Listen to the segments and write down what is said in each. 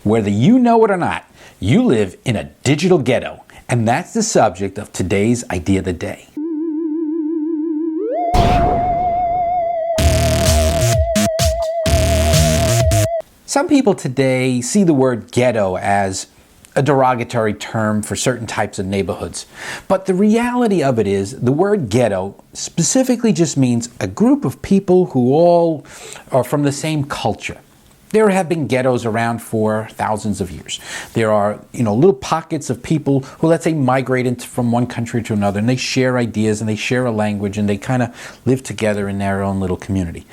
Whether you know it or not, you live in a digital ghetto, and that's the subject of today's Idea of the Day. Some people today see the word ghetto as a derogatory term for certain types of neighborhoods. But the reality of it is the word ghetto specifically just means a group of people who all are from the same culture. There have been ghettos around for thousands of years. There are, little pockets of people who, let's say, migrate from one country to another, and they share ideas and they share a language and they kind of live together in their own little community.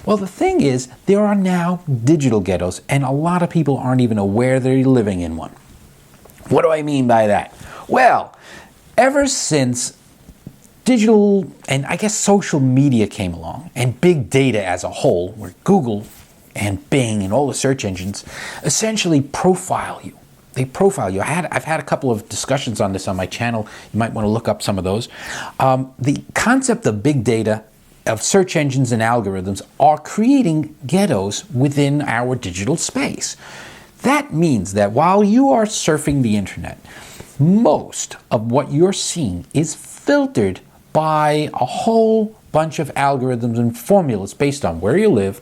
Well, the thing is, there are now digital ghettos, and a lot of people aren't even aware they're living in one. What do I mean by that? Well, ever since digital and I guess social media came along, and big data as a whole, where Google and Bing and all the search engines essentially profile you. They profile you. I've had a couple of discussions on this on my channel. You might want to look up some of those. The concept of big data, of search engines and algorithms, are creating ghettos within our digital space. That means that while you are surfing the internet, most of what you're seeing is filtered by a whole bunch of algorithms and formulas based on where you live,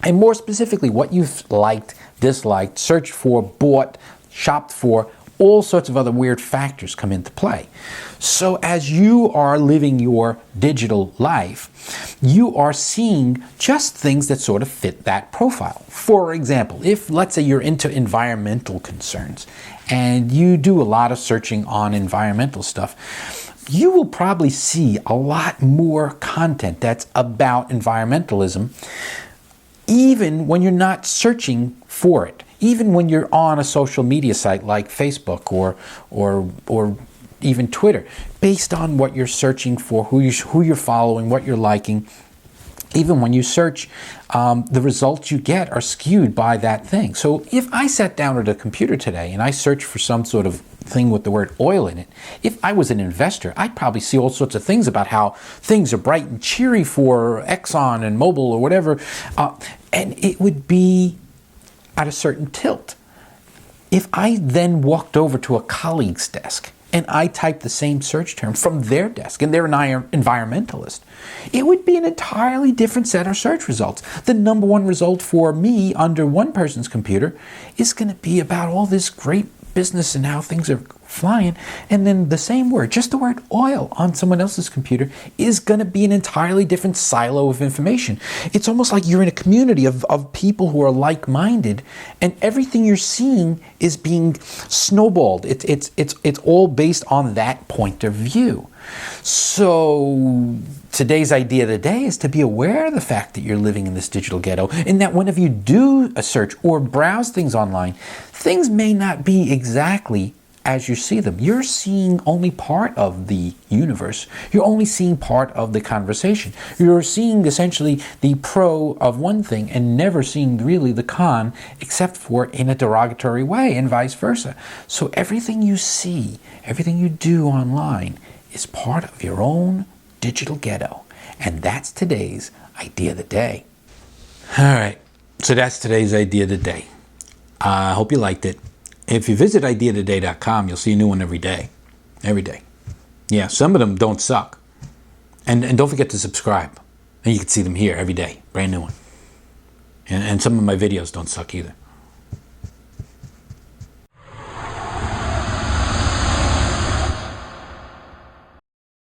and more specifically, what you've liked, disliked, searched for, bought, shopped for. All sorts of other weird factors come into play. So as you are living your digital life, you are seeing just things that sort of fit that profile. For example, if let's say you're into environmental concerns and you do a lot of searching on environmental stuff, you will probably see a lot more content that's about environmentalism, even when you're not searching for it. Even when you're on a social media site like Facebook or even Twitter, based on what you're searching for, who you're following, what you're liking, even when you search, the results you get are skewed by that thing. So if I sat down at a computer today and I searched for some sort of thing with the word oil in it, if I was an investor, I'd probably see all sorts of things about how things are bright and cheery for Exxon and Mobil or whatever, and it would be at a certain tilt. If I then walked over to a colleague's desk and I typed the same search term from their desk, and they're an environmentalist, it would be an entirely different set of search results. The number one result for me under one person's computer is going to be about all this great business and how things are flying, and then the same word, just the word oil, on someone else's computer is going to be an entirely different silo of information. It's almost like you're in a community of people who are like-minded, and everything you're seeing is being snowballed. It's all based on that point of view. So today's idea of the day is to be aware of the fact that you're living in this digital ghetto, and that whenever you do a search or browse things online, things may not be exactly as you see them. You're seeing only part of the universe. You're only seeing part of the conversation. You're seeing essentially the pro of one thing and never seeing really the con, except for in a derogatory way, and vice versa. So everything you see, everything you do online is part of your own digital ghetto. And that's today's Idea of the Day. All right, so that's today's Idea of the Day. I hope you liked it. If you visit ideaoftheday.com, you'll see a new one every day. Every day. Yeah, some of them don't suck. And don't forget to subscribe. And you can see them here every day. Brand new one. And some of my videos don't suck either.